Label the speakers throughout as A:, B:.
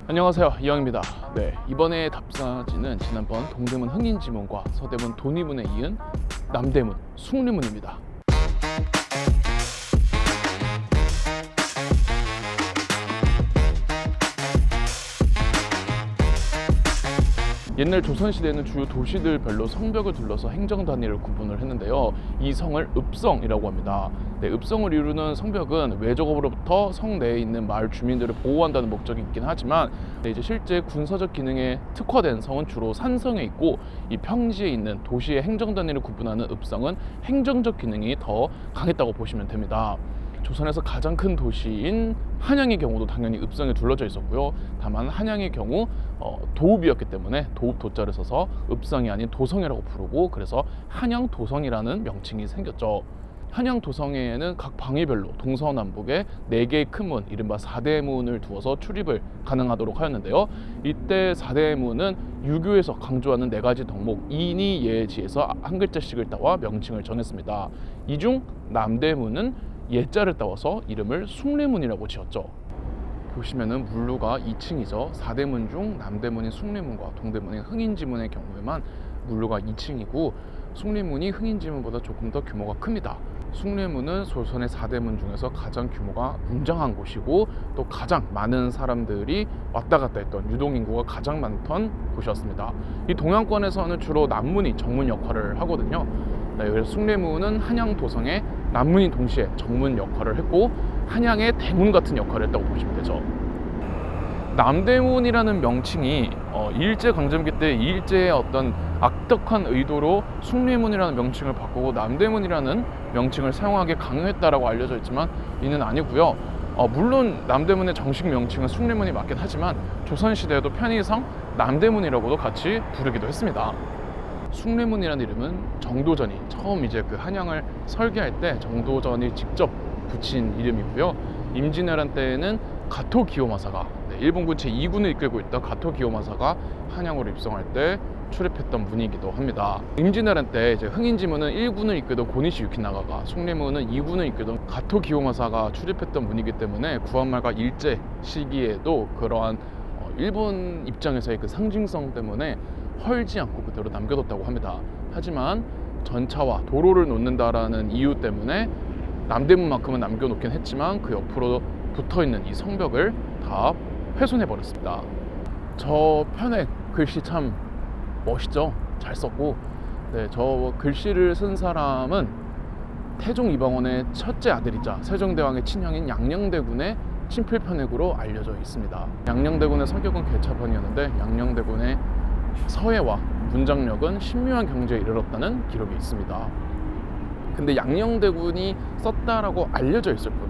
A: 안녕하세요, 이영입니다. 이번에 답사지는 지난번 동대문 흥인지문과 서대문 돈이문에 이은 남대문 숭례문입니다. 옛날 조선시대에는 주요 도시들별로 성벽을 둘러서 행정단위를 구분을 했는데요. 이 성을 읍성이라고 합니다. 읍성을 이루는 성벽은 외적으로부터 성 내에 있는 마을 주민들을 보호한다는 목적이 있긴 하지만 이제 실제 군사적 기능에 특화된 성은 주로 산성에 있고, 이 평지에 있는 도시의 행정단위를 구분하는 읍성은 행정적 기능이 더 강했다고 보시면 됩니다. 조선에서 가장 큰 도시인 한양의 경우도 당연히 읍성에 둘러져 있었고요. 다만 한양의 경우 도읍이었기 때문에 도읍 도자를 써서 읍성이 아닌 도성이라고 부르고, 그래서 한양도성이라는 명칭이 생겼죠. 한양도성에는 각 방위별로 동서남북에 4개의 큰 문, 이른바 4대문을 두어서 출입을 가능하도록 하였는데요. 이때 4대문은 유교에서 강조하는 4가지 덕목 인이 예지에서 한 글자씩을 따와 명칭을 정했습니다. 이 중 남대문은 예자를 따와서 이름을 숭례문이라고 지었죠. 보시면은 물루가 2층이죠. 4대문 중 남대문인 숭례문과 동대문인 흥인지문의 경우에만 물루가 2층이고, 숭례문이 흥인지문보다 조금 더 규모가 큽니다. 숭례문은 조선의 4대문 중에서 가장 규모가 웅장한 곳이고, 또 가장 많은 사람들이 왔다 갔다 했던, 유동인구가 가장 많던 곳이었습니다. 이 동양권에서는 주로 남문이 정문 역할을 하거든요. 그래서 숭례문은 한양 도성의 남문이 동시에 정문 역할을 했고, 한양의 대문 같은 역할을 했다고 보시면 되죠. 남대문이라는 명칭이 일제강점기 때 일제의 어떤 악덕한 의도로 숭례문이라는 명칭을 바꾸고 남대문이라는 명칭을 사용하게 강요했다라고 알려져 있지만 이는 아니고요. 물론 남대문의 정식 명칭은 숭례문이 맞긴 하지만 조선시대에도 편의상 남대문이라고도 같이 부르기도 했습니다. 숭례문이라는 이름은 정도전이 처음 이제 그 한양을 설계할 때 정도전이 직접 붙인 이름이고요. 임진왜란 때에는 가토 기요마사가 일본군 제2군을 이끌고 있던 가토 기요마사가 한양으로 입성할 때 출입했던 문이기도 합니다. 임진왜란 때 이제 흥인지문은 1군을 이끌던 고니시 유키나가가, 숭례문은 2군을 이끌던 가토 기요마사가 출입했던 문이기 때문에 구한말과 일제 시기에도 그러한 일본 입장에서의 그 상징성 때문에 헐지 않고 그대로 남겨뒀다고 합니다. 하지만 전차와 도로를 놓는다라는 이유 때문에 남대문만큼은 남겨놓긴 했지만 그 옆으로 붙어있는 이 성벽을 다 훼손해버렸습니다. 저 편액 글씨 참 멋있죠? 잘 썼고, 저 글씨를 쓴 사람은 태종 이방원의 첫째 아들이자 세종대왕의 친형인 양녕대군의 친필 편액으로 알려져 있습니다. 양녕대군의 성격은 괴차반이었는데 양녕대군의 서예와 문장력은 신묘한 경지에 이르렀다는 기록이 있습니다. 근데 양녕대군이 썼다라고 알려져 있을 뿐,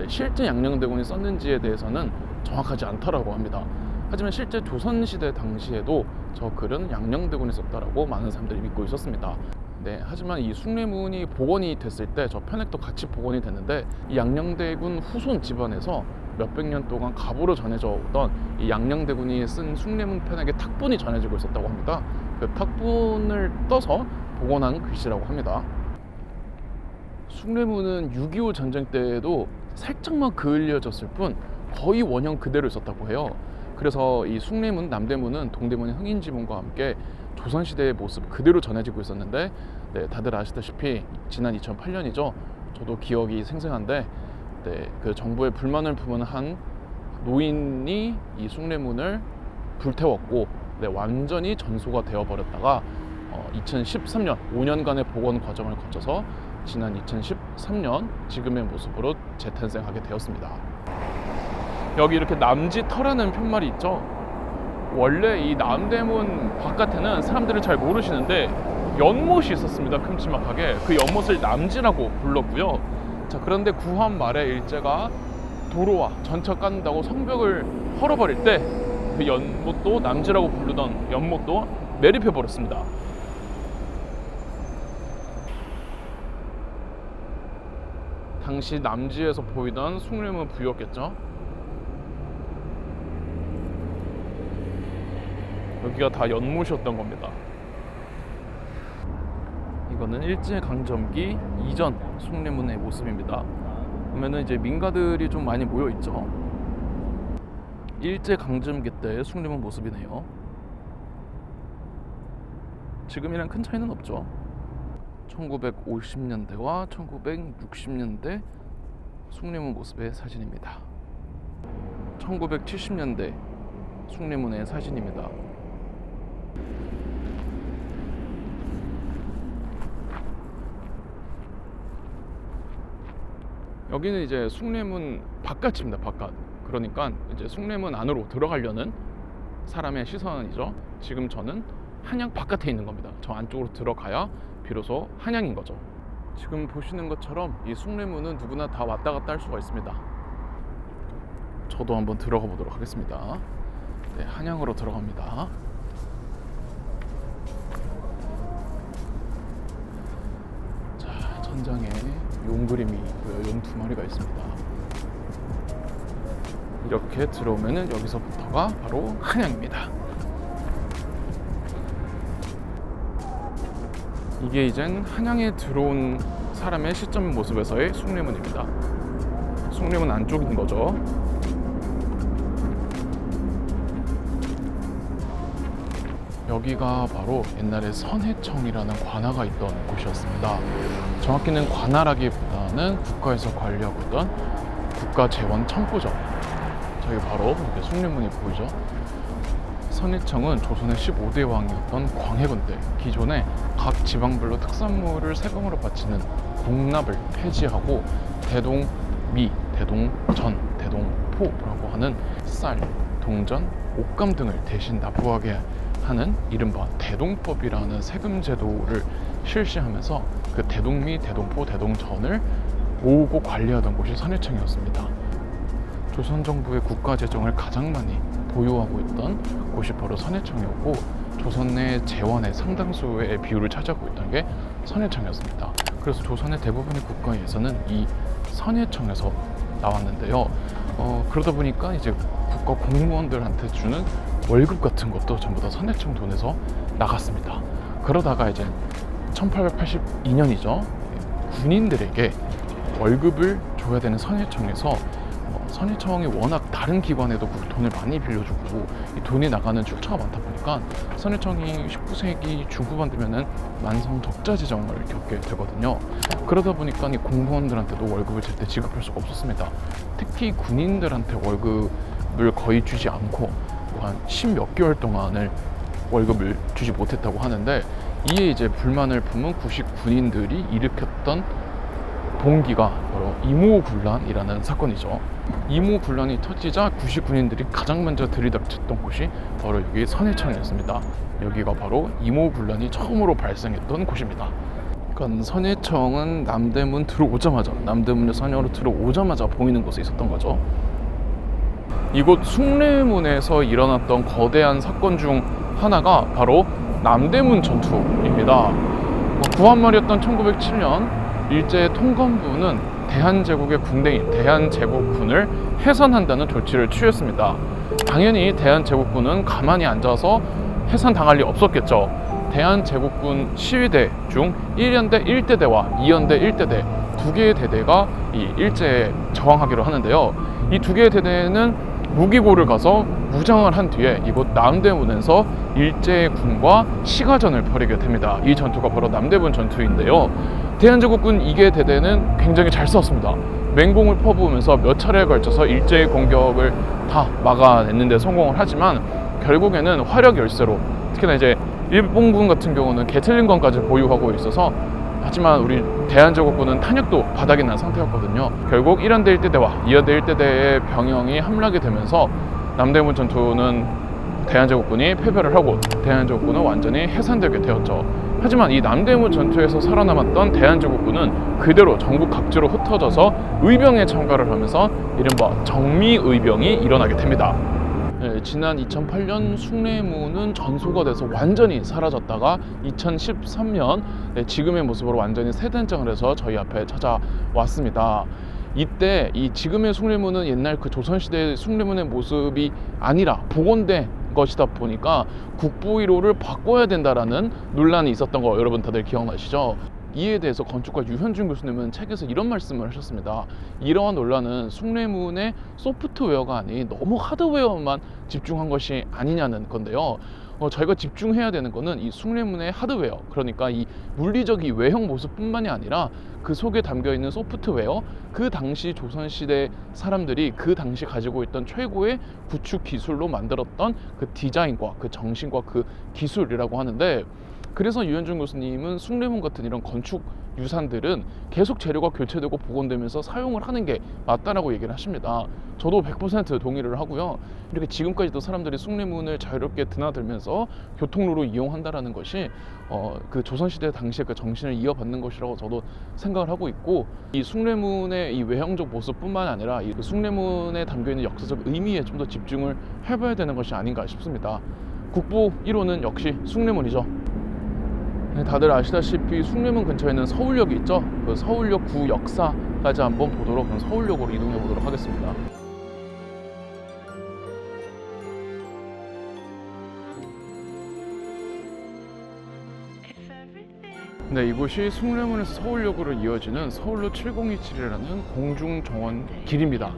A: 실제 양녕대군이 썼는지에 대해서는 정확하지 않다라고 합니다. 하지만 실제 조선시대 당시에도 저 글은 양녕대군이 썼다라고 많은 사람들이 믿고 있었습니다. 하지만 이 숭례문이 복원이 됐을 때 저 편액도 같이 복원이 됐는데, 이 양녕대군 후손 집안에서 몇백 년 동안 갑으로 전해져 오던 이 양녕대군이 쓴 숭례문 편액의 탁본이 전해지고 있었다고 합니다. 그 탁본을 떠서 복원한 글씨라고 합니다. 숭례문은 6.25 전쟁 때에도 살짝만 그을려졌을 뿐 거의 원형 그대로 있었다고 해요. 그래서 이 숭례문, 남대문은 동대문의 흥인지문과 함께 조선시대의 모습 그대로 전해지고 있었는데, 다들 아시다시피 지난 2008년이죠. 저도 기억이 생생한데, 그 정부의 불만을 품은 한 노인이 이 숭례문을 불태웠고, 완전히 전소가 되어버렸다가 2013년 5년간의 복원 과정을 거쳐서 지난 2013년 지금의 모습으로 재탄생하게 되었습니다. 여기 이렇게 남지터라는 편말이 있죠. 원래 이 남대문 바깥에는 사람들이 잘 모르시는데 연못이 있었습니다. 큼지막하게. 그 연못을 남지라고 불렀고요. 그런데 구한 말에 일제가 도로와 전차 깐다고 성벽을 헐어버릴 때 그 연못도, 남지라고 부르던 연못도 매립해 버렸습니다. 당시 남지에서 보이던 숭례문 부였겠죠. 여기가 다 연못이었던 겁니다. 이거는 일제강점기 이전 숭례문의 모습입니다. 보면은 이제 민가들이 좀 많이 모여 있죠. 일제강점기 때의 숭례문 모습이네요. 지금이랑 큰 차이는 없죠. 1950년대와 1960년대 숭례문 모습의 사진입니다. 1970년대 숭례문의 사진입니다. 여기는 이제 숭례문 바깥입니다. 바깥. 그러니까 이제 숭례문 안으로 들어가려는 사람의 시선이죠. 지금 저는 한양 바깥에 있는 겁니다. 저 안쪽으로 들어가야 비로소 한양인 거죠. 지금 보시는 것처럼 이 숭례문은 누구나 다 왔다 갔다 할 수가 있습니다. 저도 한번 들어가 보도록 하겠습니다. 네, 한양으로 들어갑니다. 자, 천장에 용 그림이 있고요. 용 2마리가 있습니다. 이렇게 들어오면은 여기서부터가 바로 한양입니다. 이게 이젠 한양에 들어온 사람의 시점 모습에서의 숭례문입니다. 숭례문 안쪽인 거죠. 여기가 바로 옛날에 선해청이라는 관아가 있던 곳이었습니다. 정확히는 관아라기보다는 국가에서 관리하고 있던 국가재원청구죠. 저기 바로 이렇게 숭례문이 보이죠. 선해청은 조선의 15대 왕이었던 광해군 때 기존에 각 지방별로 특산물을 세금으로 바치는 공납을 폐지하고 대동미, 대동전, 대동포라고 하는 쌀, 동전, 옷감 등을 대신 납부하게 하는 이른바 대동법이라는 세금 제도를 실시하면서 그 대동미, 대동포, 대동전을 모으고 관리하던 곳이 선해청이었습니다. 조선 정부의 국가 재정을 가장 많이 보유하고 있던 곳이 바로 선해청이었고 조선 내 재원의 상당수의 비율을 차지하고 있던 게 선해청이었습니다. 그래서 조선의 대부분의 국가 예산은 이 선해청에서 나왔는데요. 그러다 보니까 이제 국가 공무원들한테 주는 월급 같은 것도 전부 다 선해청 돈에서 나갔습니다. 그러다가 이제 1882년이죠. 군인들에게 월급을 줘야 되는 선해청에서 선해청이 워낙 다른 기관에도 돈을 많이 빌려주고 이 돈이 나가는 출처가 많다 보니까 선해청이 19세기 중후반 되면은 만성 적자 지정을 겪게 되거든요. 그러다 보니까 이 공무원들한테도 월급을 제때 지급할 수가 없었습니다. 특히 군인들한테 월급을 거의 주지 않고 한 10몇 개월 동안을 월급을 주지 못했다고 하는데 이에 이제 불만을 품은 구식 군인들이 일으켰던 동기가 바로 이모군란이라는 사건이죠. 이모군란이 터지자 구식 군인들이 가장 먼저 들이닥쳤던 곳이 바로 여기 선해청이었습니다. 여기가 바로 이모군란이 처음으로 발생했던 곳입니다. 그러니까 선해청은 남대문 들어오자마자 남대문에서 한양으로 들어오자마자 보이는 곳에 있었던 거죠. 이곳 숭례문에서 일어났던 거대한 사건 중 하나가 바로 남대문 전투입니다. 구한말이었던 1907년 일제 통감부는 대한제국의 군대인 대한제국군을 해산한다는 조치를 취했습니다. 당연히 대한제국군은 가만히 앉아서 해산당할 리 없었겠죠. 대한제국군 시위대 중 1연대 1대대와 2연대 1대대 두 개의 대대가 이 일제에 저항하기로 하는데요. 이 두 개의 대대는 무기고를 가서 무장을 한 뒤에 이곳 남대문에서 일제군과 시가전을 벌이게 됩니다. 이 전투가 바로 남대문 전투인데요. 대한제국군 2개 대대는 굉장히 잘 싸웠습니다. 맹공을 퍼부으면서 몇 차례에 걸쳐서 일제의 공격을 다 막아냈는데 성공을 하지만 결국에는 화력 열세로 특히나 이제 일본군 같은 경우는 게틀링건까지 보유하고 있어서 하지만 우리 대한제국군은 탄약도 바닥이 난 상태였거든요. 결국 1연대 1대대와 2연대 1대대의 병영이 함락이 되면서 남대문 전투는 대한제국군이 패배를 하고 대한제국군은 완전히 해산되게 되었죠. 하지만 이 남대문 전투에서 살아남았던 대한제국군은 그대로 전국 각지로 흩어져서 의병에 참가를 하면서 이른바 정미의병이 일어나게 됩니다. 네, 지난 2008년 숭례문은 전소가 돼서 완전히 사라졌다가 2013년 지금의 모습으로 완전히 새 단장을 해서 저희 앞에 찾아왔습니다. 이때 이 지금의 숭례문은 옛날 그 조선시대의 숭례문의 모습이 아니라 복원돼 것이다 보니까 국보 1호를 바꿔야 된다라는 논란이 있었던 거 여러분 다들 기억나시죠? 이에 대해서 건축가 유현준 교수님은 책에서 이런 말씀을 하셨습니다. 이러한 논란은 숭례문의 소프트웨어가 아닌 너무 하드웨어만 집중한 것이 아니냐는 건데요. 저희가 집중해야 되는 거는 이 숭례문의 하드웨어, 그러니까 이 물리적 이 외형 모습뿐만이 아니라 그 속에 담겨 있는 소프트웨어, 그 당시 조선시대 사람들이 그 당시 가지고 있던 최고의 구축 기술로 만들었던 그 디자인과 그 정신과 그 기술이라고 하는데, 그래서 유현준 교수님은 숭례문 같은 이런 건축 유산들은 계속 재료가 교체되고 복원되면서 사용을 하는 게 맞다라고 얘기를 하십니다. 저도 100% 동의를 하고요. 이렇게 지금까지도 사람들이 숭례문을 자유롭게 드나들면서 교통로로 이용한다라는 것이 그 조선시대 당시의 그 정신을 이어받는 것이라고 저도 생각을 하고 있고, 이 숭례문의 이 외형적 모습뿐만 아니라 이 숭례문에 담겨있는 역사적 의미에 좀 더 집중을 해봐야 되는 것이 아닌가 싶습니다. 국보 1호는 역시 숭례문이죠. 다들 아시다시피 숭례문 근처에는 서울역이 있죠. 그 서울역 구 역사까지 한번 보도록, 그럼 서울역으로 이동해 보도록 하겠습니다. 네, 이곳이 숭례문에서 서울역으로 이어지는 서울로 7027이라는 공중정원 길입니다.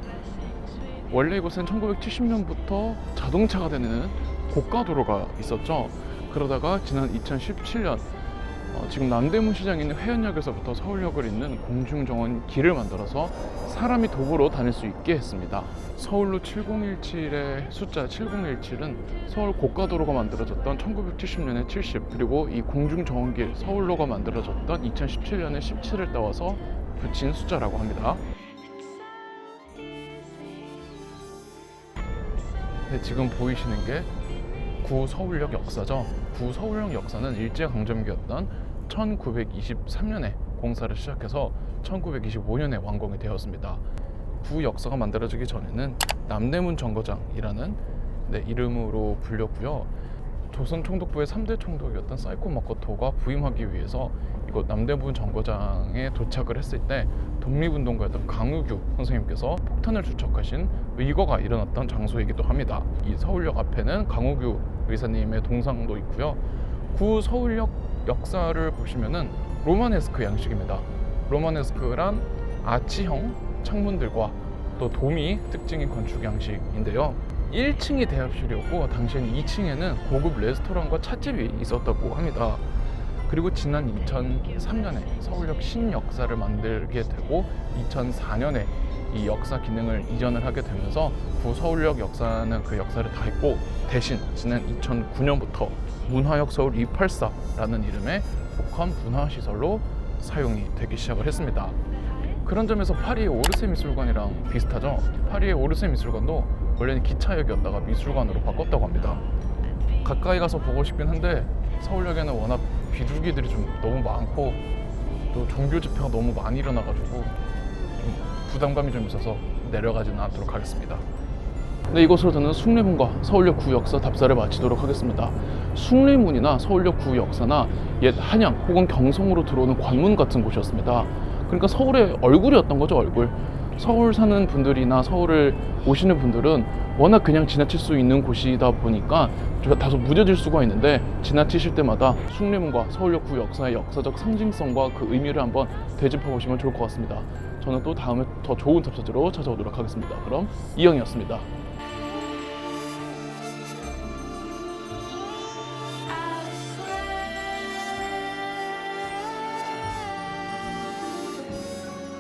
A: 원래 이곳은 1970년부터 자동차가 다니는 고가도로가 있었죠. 그러다가 지난 2017년 지금 남대문 시장에 있는 회원역에서부터 서울역을 잇는 공중정원 길을 만들어서 사람이 도보로 다닐 수 있게 했습니다. 서울로 7017의 숫자 7017은 서울 고가도로가 만들어졌던 1970년에 70, 그리고 이 공중정원길 서울로가 만들어졌던 2017년에 17을 따와서 붙인 숫자라고 합니다. 네, 지금 보이시는 게 구 서울역 역사죠. 구 서울역 역사는 일제강점기였던 1923년에 공사를 시작해서 1925년에 완공이 되었습니다. 구 역사가 만들어지기 전에는 남대문 정거장이라는 이름으로 불렸고요. 조선 총독부의 3대 총독이었던 사이코 마코토가 부임하기 위해서 이곳 남대문 정거장에 도착을 했을 때 독립운동가였던 강우규 선생님께서 폭탄을 투척하신 의거가 일어났던 장소이기도 합니다. 이 서울역 앞에는 강우규 의사님의 동상도 있고요. 구 서울역 역사를 보시면은 로마네스크 양식입니다. 로마네스크란 아치형 창문들과 또 돔이 특징인 건축 양식인데요. 1층이 대합실이었고 당시에는 2층에는 고급 레스토랑과 찻집이 있었다고 합니다. 그리고 지난 2003년에 서울역 신역사를 만들게 되고 2004년에 이 역사 기능을 이전을 하게 되면서 구 서울역 역사는 그 역사를 다 했고, 대신 지난 2009년부터 문화역 서울 284라는 이름의 복합 문화시설로 사용이 되기 시작을 했습니다. 그런 점에서 파리의 오르세 미술관이랑 비슷하죠. 파리의 오르세 미술관도 원래는 기차역이었다가 미술관으로 바꿨다고 합니다. 가까이 가서 보고 싶긴 한데 서울역에는 워낙 비둘기들이 좀 너무 많고 또 종교 집회가 너무 많이 일어나가지고 좀 부담감이 좀 있어서 내려가지는 않도록 하겠습니다. 네, 이곳으로 저는 숭례문과 서울역 구 역사 답사를 마치도록 하겠습니다. 숭례문이나 서울역 구 역사나 옛 한양 혹은 경성으로 들어오는 관문 같은 곳이었습니다. 그러니까 서울의 얼굴이었던 거죠, 얼굴. 서울 사는 분들이나 서울을 오시는 분들은 워낙 그냥 지나칠 수 있는 곳이다 보니까 다소 무뎌질 수가 있는데, 지나치실 때마다 숭례문과 서울역 구 역사의 역사적 상징성과 그 의미를 한번 되짚어 보시면 좋을 것 같습니다. 저는 또 다음에 더 좋은 답사지로 찾아오도록 하겠습니다. 그럼 이영이었습니다.